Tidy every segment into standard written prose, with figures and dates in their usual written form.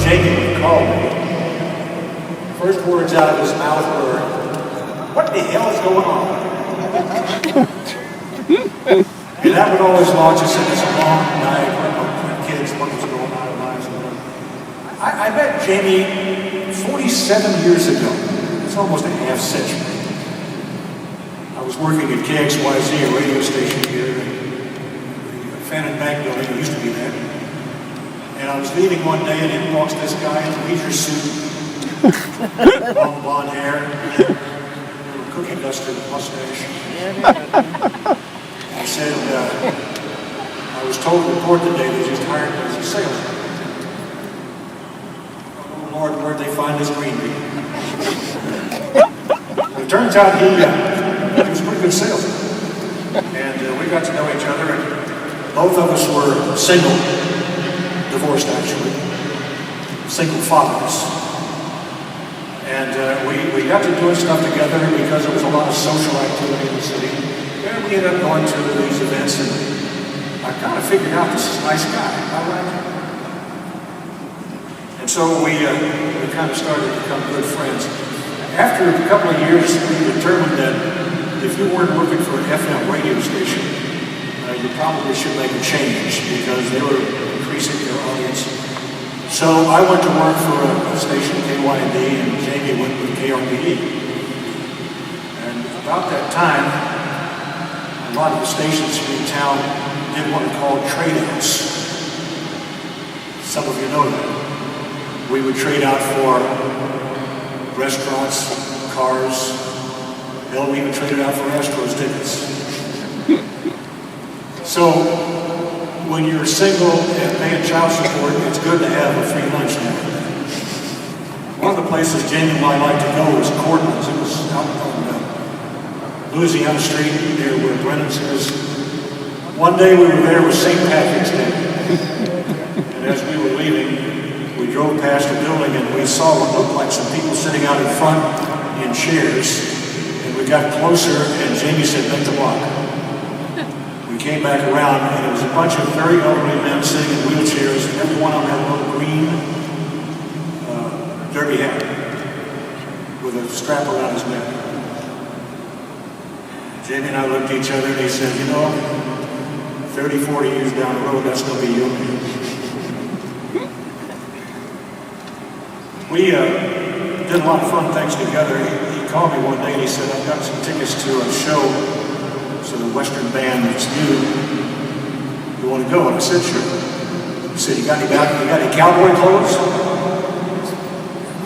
Jamie would call me, first words out of his mouth were, "What the hell is going on?" And that would always launch us into some long night with kids, what was going on in lives. I met Jamie 47 years ago. It's almost a half century. I was working at KXYZ, a radio station here, the Fannin Bank building, it used to be there. And I was leaving one day and in walks this guy in a leisure suit, long blonde hair, little cookie duster mustache. He said, I was told to report today they just hired me as a salesman. Oh Lord, where'd they find this green bean? It turns out he was a pretty good salesman. And we got to know each other, and both of us were single, divorced actually, single fathers. And we got to doing stuff together because there was a lot of social activity in the city. And we ended up going to these events, and I kind of figured out this is a nice guy. I like him. And so we kind of started to become good friends. After a couple of years, we determined that if you weren't working for an FM radio station, you probably should make a change because they were increasing their audience. So I went to work for a station, KYND, and Jamie went with KRPD. And about that time, a lot of the stations here in town did what are called trade-outs. Some of you know that. We would trade out for restaurants, cars. Hell, we even traded out for Astros tickets. So, when you're single and paying child support, it's good to have a free lunch now. One of the places Jamie and I liked to go was Cordman's. It was out on Louisiana Street near where Brennan's is. One day we were there with St. Patrick's Day. And as we were leaving, we drove past a building and we saw what looked like some people sitting out in front in chairs. And we got closer and Jamie said, "Make the block." We came back around and it was a bunch of very elderly men sitting in wheelchairs, and everyone on that little green derby hat with a strap around his neck. Jamie and I looked at each other and they said, 30, 40 years down the road, that's going to be you. We did a lot of fun things together. He called me one day and he said, "I've got some tickets to a show. So the Western band that's new, you want to go?" And I said, "Sure." He said, you got any cowboy clothes?"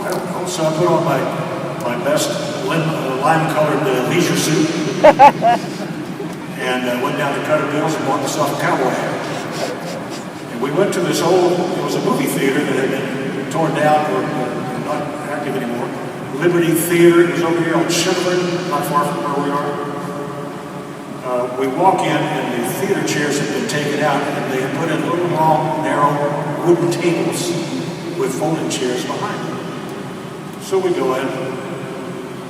I don't know. So I put on my best lime-colored leisure suit and went down to Cutter Bill's and bought myself a cowboy hat. And we went to this it was a movie theater that had been torn down or not active anymore. Liberty Theater. It was over here on Shimmerman, not far from where we are. We walk in and the theater chairs had been taken out and they had put in little long, narrow wooden tables with folding chairs behind them. So we go in,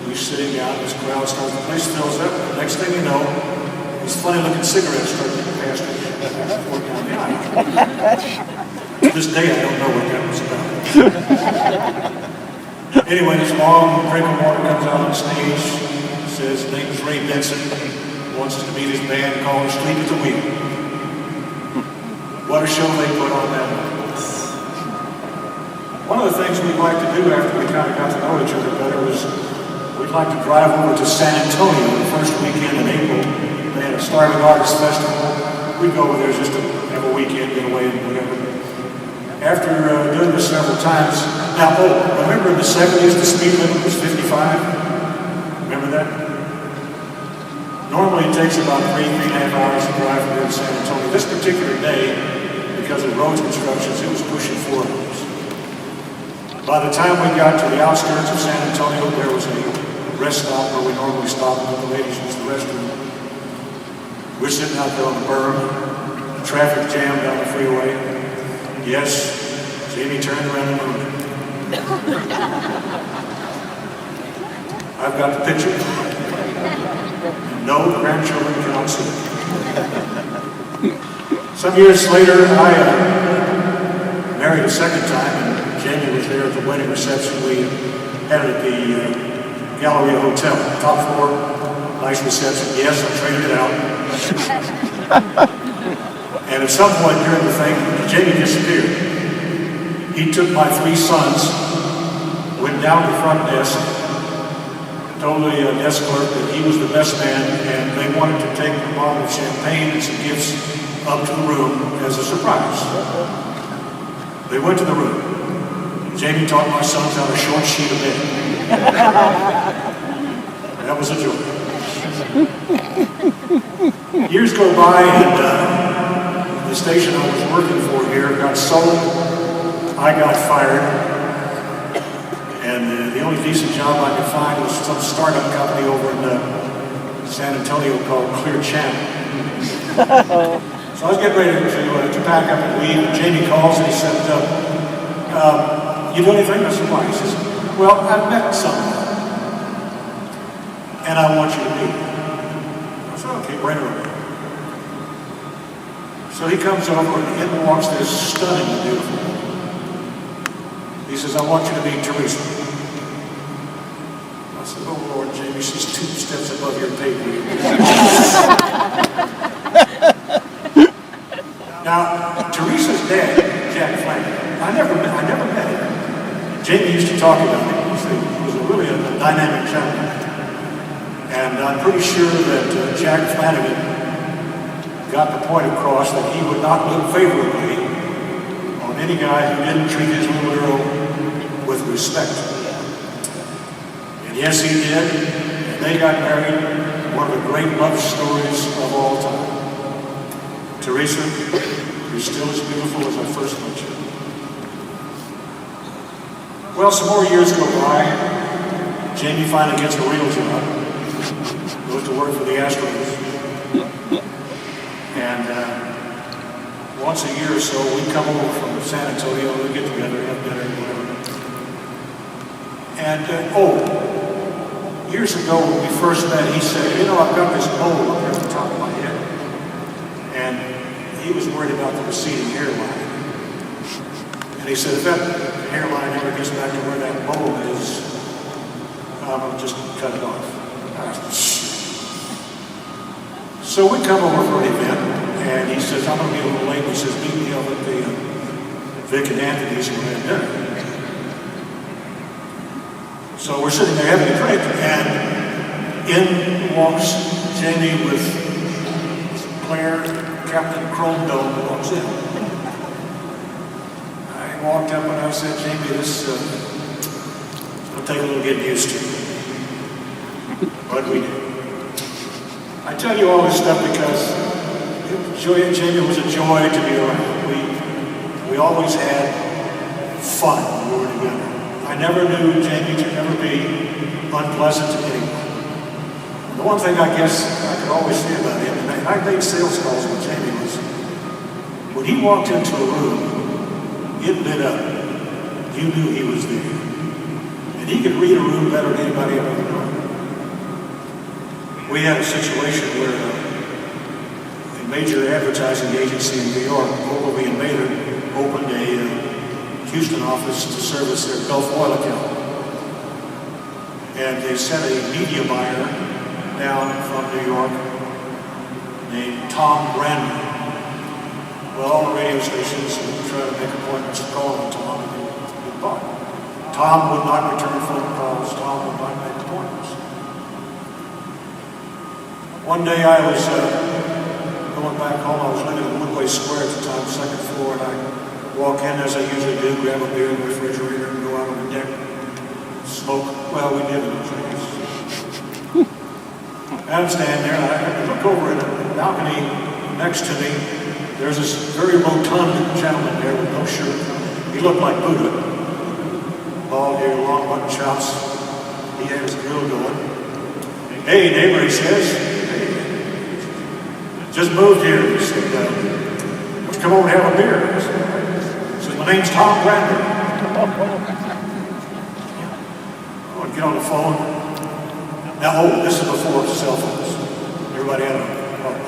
we're sitting down, this crowd starts, the place fills up, and the next thing you know, these funny looking cigarettes start to get past me down the aisle. To this day I don't know what that was about. Anyway, this long drink of water comes out on stage, says his name is Ray Benson. Wants us to meet his band called Sleep at the Wheel. What a show they put on that night. One of the things we'd like to do after we kind of got to know each other better was we'd like to drive over to San Antonio the first weekend in April. They had a Starving Artist Festival. We'd go over there just to have a weekend, get away and whatever. After doing this several times, now, remember in the 70s the speed limit was 55? Remember that? Normally it takes about 3.5 hours to drive from here to San Antonio. This particular day, because of roads constructions, it was pushing 4 hours. By the time we got to the outskirts of San Antonio, there was a rest stop where we normally stop and let the ladies use the restroom. We're sitting out there on the berm, the traffic jam down the freeway. Yes, Jamie turned around the moon. I've got the picture. No, the grandchildren cannot see it. Some years later, I married a second time and Jamie was there at the wedding reception. We had it at the Galleria Hotel, top floor, nice reception. Yes, I traded it out. And at some point during the thing, Jamie disappeared. He took my 3 sons, went down to the front desk, told the desk clerk that he was the best man, and they wanted to take a bottle of champagne and some gifts up to the room as a surprise. They went to the room. Jamie taught my sons how to short sheet a bed. That was a joke. Years go by, and the station I was working for here got sold. I got fired, and the only decent job I could find was some startup company over in San Antonio called Clear Channel. So I was getting ready to pack up and leave, and Jamie calls and he said, you do anything? I said, why? He says, well, I've met someone, and I want you to meet her. I said, okay, bring her over. So he comes over and in walks this stunning, beautiful woman. He says, I want you to meet Teresa. I said, oh Lord, Jamie, she's 2 steps above your pay grade. Now, Teresa's dad, Jack Flanagan, I never met him. Jamie used to talk about him. He was really a dynamic gentleman. And I'm pretty sure that Jack Flanagan got the point across that he would not look favorably on any guy who didn't treat his little girl with respect. And yes, he did. And they got married. One of the great love stories of all time. Teresa, you're still as beautiful as I first met you. Well, some more years go by. Jamie finally gets a real job. Goes to work for the Astros. And once a year or so, we come over from San Antonio, we get together, have dinner, whatever. And, years ago when we first met, he said, you know, I've got this mole up here at the top of my head. And he was worried about the receding hairline. And he said, if that hairline ever gets back to where that mole is, I'll just cut it off. So we come over for an event, and he says, I'm going to be a little late. He says, meet me over at the Vic and Anthony's and we're having dinner. So we're sitting there having a drink, and in walks Jamie with Claire, Captain Chrome Dome walks in. I walked up and I said, Jamie, this will take a little getting used to. But we did. I tell you all this stuff because Jamie was a joy to be around. We always had fun when we were together. I never knew Jamie to ever be unpleasant to anyone. The one thing I guess I could always say about him, and I made sales calls with Jamie, was when he walked into a room, it lit up. You knew he was there. And he could read a room better than anybody I've ever known. We had a situation where a major advertising agency in New York, Ogilvy and Mather, opened a Houston office to service their Gulf oil account. And they sent a media buyer down from New York named Tom Brandon. Well, all the radio stations would try to make appointments to call on Tom, and they bought. Tom would not return phone calls. Tom would not make appointments. One day I was going back home. I was living in Woodway Square at the time, 2nd floor, and I walk in as I usually do, grab a beer in the refrigerator and go out on the deck, smoke. Well, we did in those days. I'm standing there, and I look over at the balcony next to me. There's this very rotund gentleman there with no shirt. He looked like Buddha. Bald hair, long button chops. He had his grill going. Hey, neighbor, he says. Just moved here. He said, let's come over and have a beer. He said, my name's Tom Brandon. I would get on the phone. Now, this is before cell phones. Everybody had a phone.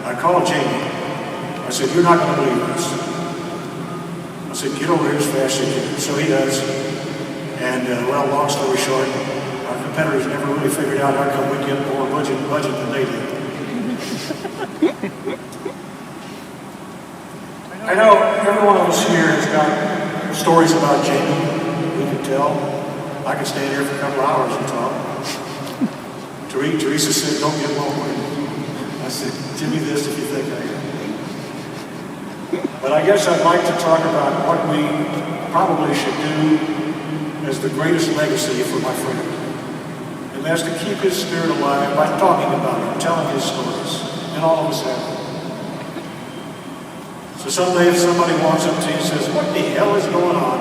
I called Jamie. I said, you're not going to believe this. I I said, get over here as fast as you can. So he does. And, well, long story short, our competitors never really figured out how come we get more budget than they do. I know every one of us here has got stories about Jamie. We can tell. I could stand here for a couple hours and talk. Teresa said, don't get lonely. I said, give me this if you think I am. But I guess I'd like to talk about what we probably should do as the greatest legacy for my friend. And that's to keep his spirit alive by talking about him, telling his stories. And all of us have them. So someday if somebody walks up to you and says, what the hell is going on?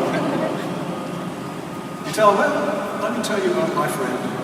You tell them, well, let me tell you about my friend.